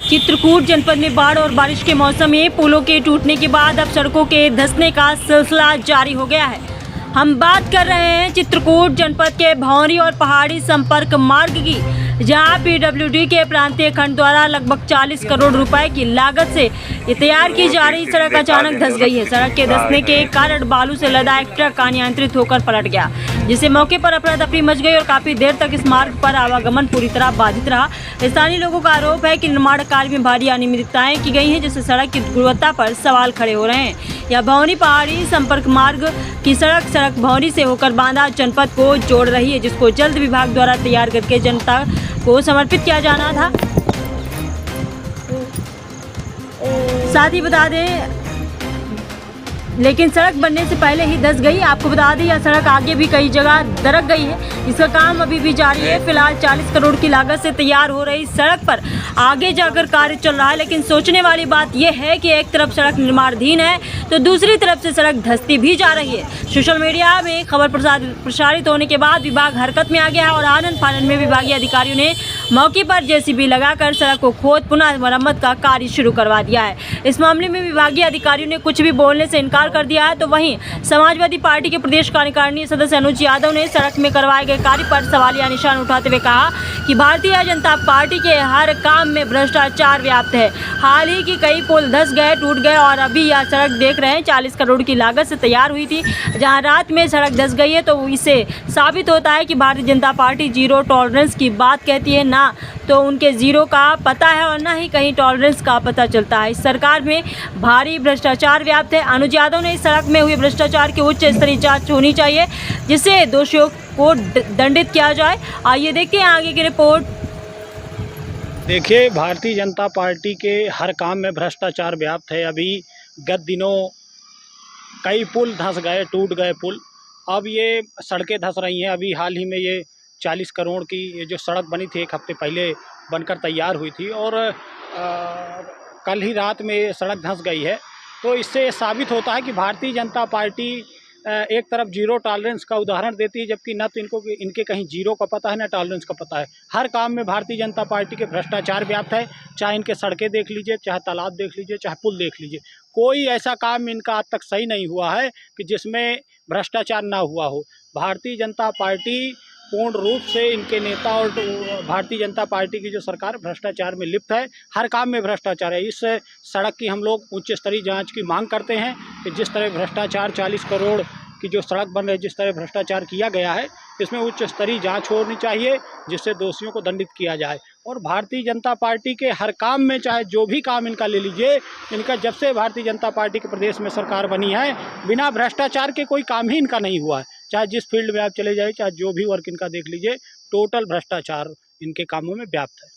चित्रकूट जनपद में बाढ़ और बारिश के मौसम में पुलों के टूटने के बाद अब सड़कों के धंसने का सिलसिला जारी हो गया है। हम बात कर रहे हैं चित्रकूट जनपद के भौरी और पहाड़ी संपर्क मार्ग की, जहां पीडब्ल्यूडी के प्रांतीय खंड द्वारा लगभग 40 करोड़ रुपए की लागत से ये तैयार की जा रही सड़क अचानक धंस गई है। सड़क के धंसने के कारण बालू से लदा एक ट्रक अनियंत्रित होकर पलट गया, जिससे मौके पर अफरा तफरी मच गई और काफी देर तक इस मार्ग पर आवागमन पूरी तरह बाधित रहा। स्थानीय लोगों का आरोप है कि निर्माण कार्य में भारी अनियमितताएं की गई हैं, जिससे सड़क की गुणवत्ता पर सवाल खड़े हो रहे हैं। यह भौरी पहाड़ी संपर्क मार्ग की सड़क भौरी से होकर बांदा जनपद को जोड़ रही है, जिसको जल्द विभाग द्वारा तैयार करके जनता को समर्पित किया जाना था। साथ ही बता दें, लेकिन सड़क बनने से पहले ही धंस गई। आपको बता दें, यह सड़क आगे भी कई जगह दरक गई है। इसका काम अभी भी जारी है। फिलहाल 40 करोड़ की लागत से तैयार हो रही सड़क पर आगे जाकर कार्य चल रहा है। लेकिन सोचने वाली बात यह है कि एक तरफ सड़क निर्माणाधीन है तो दूसरी तरफ से सड़क धंसती भी जा रही है। सोशल मीडिया में खबर प्रसारित होने के बाद विभाग हरकत में आ गया है और आनन फानन में विभागीय अधिकारियों ने मौके पर जेसीबी लगाकर सड़क को खोद पुनः मरम्मत का कार्य शुरू करवा दिया है। इस मामले में विभागीय अधिकारियों ने कुछ भी बोलने से इनकार कर दिया है। तो वहीं समाजवादी पार्टी के प्रदेश कार्यकारिणी सदस्य अनुज यादव ने सड़क में करवाए गए कार्य पर सवालिया निशान उठाते हुए कहा कि भारतीय जनता पार्टी के हर काम में भ्रष्टाचार व्याप्त है। हाल ही की कई पुल धंस गए, टूट गए और अभी यह सड़क देख रहे हैं 40 करोड़ की लागत से तैयार हुई थी। जहां रात में सड़क धंस गई है तो इससे साबित होता है कि Bharatiya Janata party zero tolerance की बात कहती है। ना तो उनके जीरो का पता है और ना ही कहीं टॉलरेंस का पता चलता है। इस सरकार में भारी भ्रष्टाचार व्याप्त है। अनुज यादव ने इस सड़क में हुए भ्रष्टाचार की उच्च स्तरीय जांच होनी चाहिए, जिससे दोषियों को दंडित किया जाए। आइए देखते हैं आगे की रिपोर्ट। देखिए, भारतीय जनता पार्टी के हर काम में भ्रष्टाचार व्याप्त है। अभी गत दिनों कई पुल धंस गए, टूट गए पुल। अब ये सड़कें धंस रही हैं। अभी हाल ही में ये 40 करोड़ की ये जो सड़क बनी थी, एक हफ्ते पहले बनकर तैयार हुई थी और कल ही रात में ये सड़क धंस गई है। तो इससे साबित होता है कि भारतीय जनता पार्टी एक तरफ जीरो टॉलरेंस का उदाहरण देती है, जबकि न तो इनके कहीं जीरो का पता है न टॉलरेंस का पता है। हर काम में भारतीय जनता पार्टी के भ्रष्टाचार व्याप्त है। चाहे इनके सड़कें देख लीजिए, चाहे तालाब देख लीजिए, चाहे पुल देख लीजिए, कोई ऐसा काम इनका आज तक सही नहीं हुआ है कि जिसमें भ्रष्टाचार ना हुआ हो। भारतीय जनता पार्टी पूर्ण रूप से, इनके नेता और भारतीय जनता पार्टी की जो सरकार भ्रष्टाचार में लिप्त है। हर काम में भ्रष्टाचार है। इस सड़क की हम लोग उच्च स्तरीय जांच की मांग करते हैं कि जिस तरह भ्रष्टाचार 40 करोड़ की जो सड़क बन रही है, जिस तरह भ्रष्टाचार किया गया है, इसमें उच्च स्तरीय जांच होनी चाहिए, जिससे दोषियों को दंडित किया जाए। और भारतीय जनता पार्टी के हर काम में, चाहे जो भी काम इनका ले लीजिए, इनका जब से भारतीय जनता पार्टी के प्रदेश में सरकार बनी है, बिना भ्रष्टाचार के कोई काम ही इनका नहीं हुआ है। चाहे जिस फील्ड में आप चले जाइए, चाहे जो भी वर्क इनका देख लीजिए, टोटल भ्रष्टाचार इनके कामों में व्याप्त है।